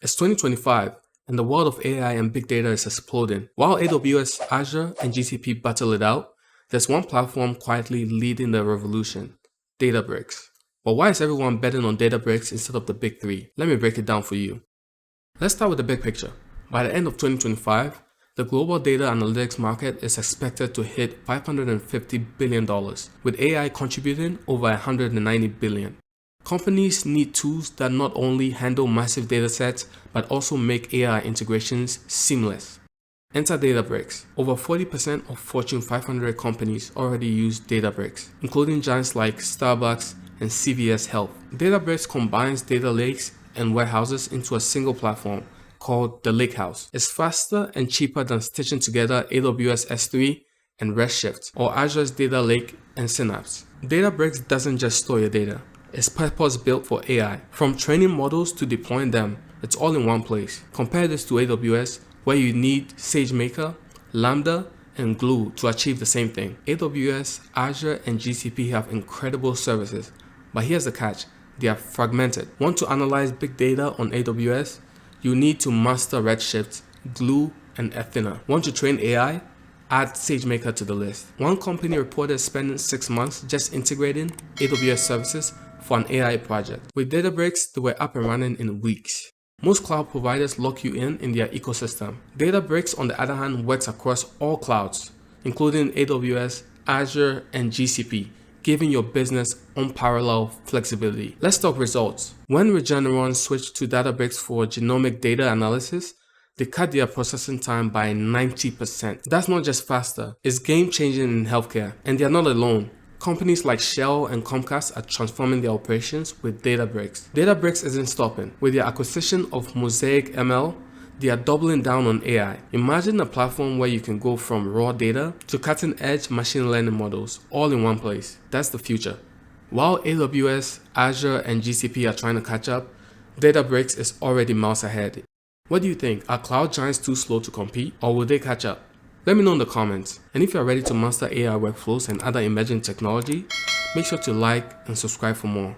It's 2025, and the world of AI and big data is exploding. While AWS, Azure, and GCP battle it out, there's one platform quietly leading the revolution: Databricks. But why is everyone betting on Databricks instead of the big three? Let me break it down for you. Let's start with the big picture. By the end of 2025, the global data analytics market is expected to hit $550 billion, with AI contributing over $190 billion. Companies need tools that not only handle massive datasets, but also make AI integrations seamless. Enter Databricks. Over 40% of Fortune 500 companies already use Databricks, including giants like Starbucks and CVS Health. Databricks combines data lakes and warehouses into a single platform called the Lakehouse. It's faster and cheaper than stitching together AWS S3 and Redshift, or Azure's Data Lake and Synapse. Databricks doesn't just store your data. It's purpose-built for AI. From training models to deploying them, it's all in one place. Compare this to AWS, where you need SageMaker, Lambda, and Glue to achieve the same thing. AWS, Azure, and GCP have incredible services, but here's the catch: they are fragmented. Want to analyze big data on AWS? You need to master Redshift, Glue, and Athena. Want to train AI? Add SageMaker to the list. One company reported spending 6 months just integrating AWS services for an AI project. With Databricks, they were up and running in weeks. Most cloud providers lock you in their ecosystem. Databricks, on the other hand, works across all clouds, including AWS, Azure, and GCP, giving your business unparalleled flexibility. Let's talk results. When Regeneron switched to Databricks for genomic data analysis, they cut their processing time by 90%. That's not just faster, it's game-changing in healthcare. And they're not alone. Companies like Shell and Comcast are transforming their operations with Databricks. Databricks isn't stopping. With their acquisition of Mosaic ML, they are doubling down on AI. Imagine a platform where you can go from raw data to cutting-edge machine learning models all in one place. That's the future. While AWS, Azure, and GCP are trying to catch up, Databricks is already miles ahead. What do you think? Are cloud giants too slow to compete, or will they catch up? Let me know in the comments. And if you are ready to master AI workflows and other emerging technology, make sure to like and subscribe for more.